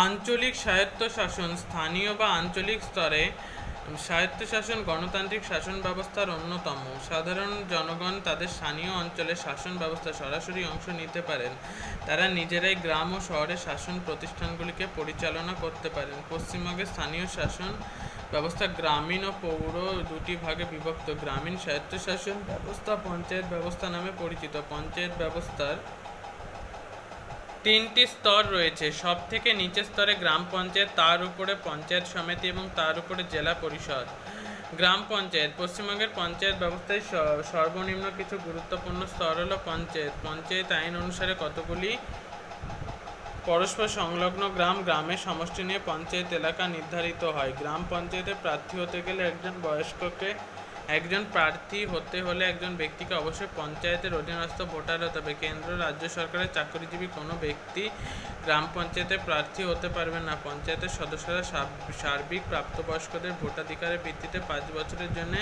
আঞ্চলিক স্বায়ত্তশাসন স্থানীয় বা আঞ্চলিক স্তরে স্বায়ত্তশাসন গণতান্ত্রিক শাসন ব্যবস্থার অন্যতম। সাধারণ জনগণ তাদের স্থানীয় অঞ্চলে শাসন ব্যবস্থা সরাসরি অংশ নিতে পারেন। তারা নিজেরাই গ্রাম ও শহরের শাসন প্রতিষ্ঠানগুলিকে পরিচালনা করতে পারেন। পশ্চিমবঙ্গের স্থানীয় শাসন ব্যবস্থা গ্রামীণ ও পৌর দুটি ভাগে বিভক্ত। গ্রামীণ স্বায়ত্তশাসন ব্যবস্থা পঞ্চায়েত ব্যবস্থা নামে পরিচিত। পঞ্চায়েত ব্যবস্থার তিনটি স্তর রয়েছে। সব থেকে নিচের স্তরে গ্রাম পঞ্চায়েত, তার উপরে পঞ্চায়েত সমিতি এবং তার উপরে জেলা পরিষদ। গ্রাম পঞ্চায়েত পশ্চিমবঙ্গের পঞ্চায়েত ব্যবস্থায় সর্বনিম্ন কিছু গুরুত্বপূর্ণ স্তর হল পঞ্চায়েত। পঞ্চায়েত আইন অনুসারে কতগুলি পরস্পর সংলগ্ন গ্রামের সমষ্টি নিয়ে পঞ্চায়েত এলাকা নির্ধারিত হয়। গ্রাম পঞ্চায়েতে প্রার্থী হতে গেলে একজন প্রার্থী হতে হলে একজন ব্যক্তিকে অবশ্যই পঞ্চায়েতের অধীনস্থ ভোটার হতে হবে। কেন্দ্র রাজ্য সরকারের চাকরিজীবী কোনো ব্যক্তি গ্রাম পঞ্চায়েতে প্রার্থী হতে পারবে না। পঞ্চায়েতের সদস্যরা সার্বিক প্রাপ্তবয়স্কদের ভোটাধিকারের ভিত্তিতে 5 বছরের জন্য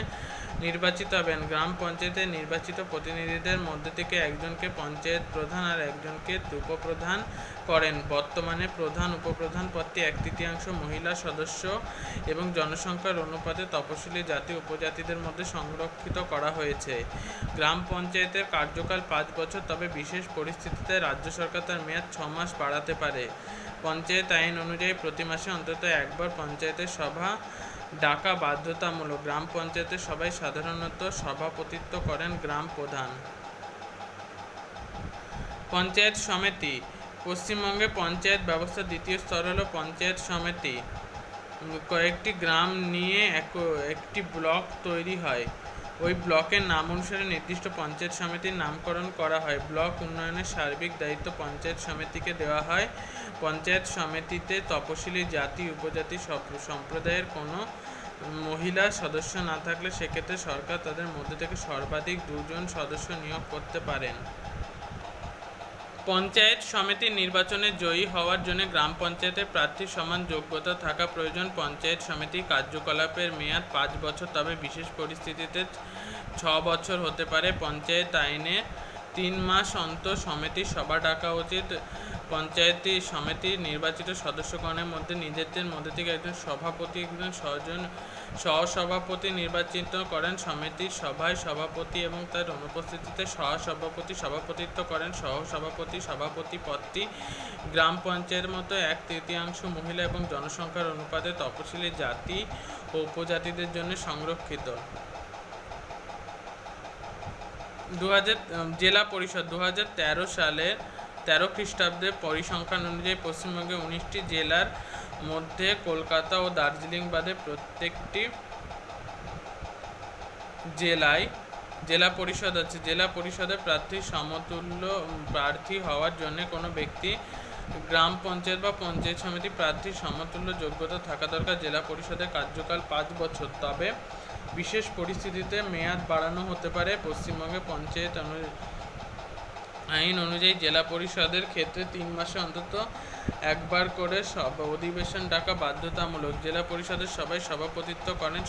নির্বাচিত হবেন। গ্রাম পঞ্চায়েতের নির্বাচিত প্রতিনিধিদের মধ্যে থেকে একজনকে পঞ্চায়েত প্রধান আর একজনকে উপপ্রধান করেন। বর্তমানে প্রধান উপপ্রধান পদটি 1/3 মহিলা সদস্য এবং জনসংখ্যার অনুপাতে তপশিলি জাতি উপজাতিদের মধ্যে সংরক্ষিত করা হয়েছে। গ্রাম পঞ্চায়েতের কার্যকাল 5 বছর, তবে বিশেষ পরিস্থিতিতে রাজ্য সরকার তার মেয়াদ 6 মাস বাড়াতে পারে। পঞ্চায়েত আইন অনুযায়ী প্রতি মাসে অন্তত একবার পঞ্চায়েতের সভা ডাকা বাধ্যতামূলক। গ্রাম পঞ্চায়েতের সভায় সাধারণত সভাপতিত্ব করেন গ্রাম প্রধান। পঞ্চায়েত সমিতি পশ্চিমবঙ্গে পঞ্চায়েত ব্যবস্থার দ্বিতীয় স্তর হল পঞ্চায়েত সমিতি। কয়েকটি গ্রাম নিয়ে একটি ব্লক তৈরি হয়। ওই ব্লকের নাম অনুসারে নির্দিষ্ট পঞ্চায়েত সমিতির নামকরণ করা হয়। ব্লক উন্নয়নের সার্বিক দায়িত্ব পঞ্চায়েত সমিতিকে দেওয়া হয়। পঞ্চায়েত সমিতিতে তপশিলি জাতি উপজাতি সম্প্রদায়ের কোনো মহিলা সদস্য না থাকলে সেক্ষেত্রে সরকার তাদের মধ্যে থেকে সর্বাধিক 2 জন সদস্য নিয়োগ করতে পারেন। পঞ্চায়েত সমিতির নির্বাচনে জয়ী হওয়ার জন্য গ্রাম পঞ্চায়েতের প্রার্থীর সমান যোগ্যতা থাকা প্রয়োজন। পঞ্চায়েত সমিতির কার্যকলাপের মেয়াদ 5 বছর, তবে বিশেষ পরিস্থিতিতে 6 বছর হতে পারে। পঞ্চায়েত আইনে 3 মাস অন্তর সমিতির সভা ডাকা উচিত। পঞ্চায়েত সমিতির নির্বাচিত সদস্যগণের মধ্যে নিজেদের মধ্যে থেকে একজন সভাপতি, একজন সহসভাপতি নির্বাচিত করেন। সমিতির সভায় সভাপতি এবং তার অনুপস্থিতিতে সহসভাপতি সভাপতিত্ব করেন। সভাপতি পদটি গ্রাম পঞ্চায়েতের মতো 1/3 মহিলা এবং জনসংখ্যার অনুপাতে তপশিলি জাতি ও উপজাতিদের জন্য সংরক্ষিত। জেলা পরিষদ 2013 সালের 13 খ্রিস্টাব্দে পরিসংখ্যান অনুযায়ী পশ্চিমবঙ্গে 19টি জেলার মধ্যে কলকাতা ও দার্জিলিং বাদে প্রত্যেকটি জেলায় জেলা পরিষদ আছে। জেলা পরিষদের প্রার্থীর সমতুল্য প্রার্থী হওয়ার জন্য কোনো ব্যক্তি গ্রাম পঞ্চায়েত বা পঞ্চায়েত সমিতি প্রার্থীর সমতুল্য যোগ্যতা থাকা দরকার। জেলা পরিষদের কার্যকাল 5 বছর, তবে বিশেষ পরিস্থিতিতে মেয়াদ বাড়ানো হতে পারে। পশ্চিমবঙ্গে পঞ্চায়েত আইন অনুযায়ী জেলা পরিষদের ক্ষেত্রে 3 মাসে অন্তত একবার করে অধিবেশন ডাকা বাধ্যতামূলক। জেলা পরিষদের সভায় সভাপতিত্ব করেন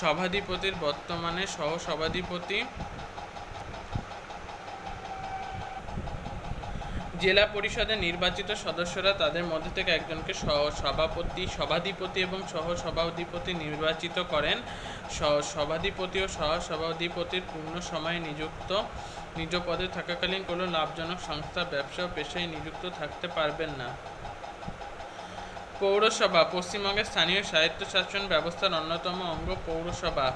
সভাধিপতির বর্তমানে সহসভাধিপতি। জেলা পরিষদের নির্বাচিত সদস্যরা তাদের মধ্যে থেকে একজনকে সভাধিপতি এবং সহসভাধিপতি নির্বাচিত করেন। সভাধিপতি ও সহসভাধিপতির পূর্ণ সময়ে নিজ পদে থাকাকালীন কোনো লাভজনক সংস্থা, ব্যবসা ও পেশায় নিযুক্ত থাকতে পারবেন না। পৌরসভা পশ্চিমবঙ্গের স্থানীয় স্বায়ত্তশাসন ব্যবস্থার অন্যতম অঙ্গ পৌরসভা।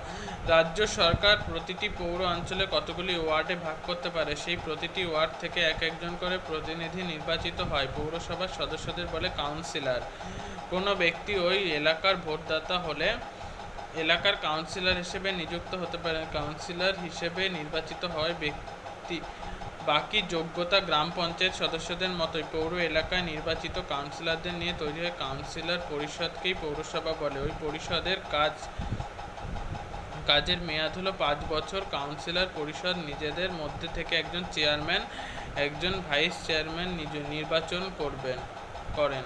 রাজ্য সরকার প্রতিটি পৌর অঞ্চলে কতগুলি ওয়ার্ডে ভাগ করতে পারে। সেই প্রতিটি ওয়ার্ড থেকে একজন করে প্রতিনিধি নির্বাচিত হয়। পৌরসভার সদস্যদের বলে কাউন্সিলর। কোনো ব্যক্তি ওই এলাকার ভোটদাতা হলে এলাকার কাউন্সিলর হিসেবে নিযুক্ত হতে পারেন। কাউন্সিলর হিসেবে নির্বাচিত হয় ব্যক্তি বাকি যোগ্যতা গ্রাম পঞ্চায়েত সদস্যদের মতোই পৌর এলাকায় নির্বাচিত কাউন্সিলরদের নিয়ে তৈরি হয় কাউন্সিলর পরিষদকেই পৌরসভা বলে। ওই পরিষদের কাজের মেয়াদ হলো 5 বছর। কাউন্সিলর পরিষদ নিজেদের মধ্যে থেকে একজন চেয়ারম্যান, একজন ভাইস চেয়ারম্যান নির্বাচন করেন।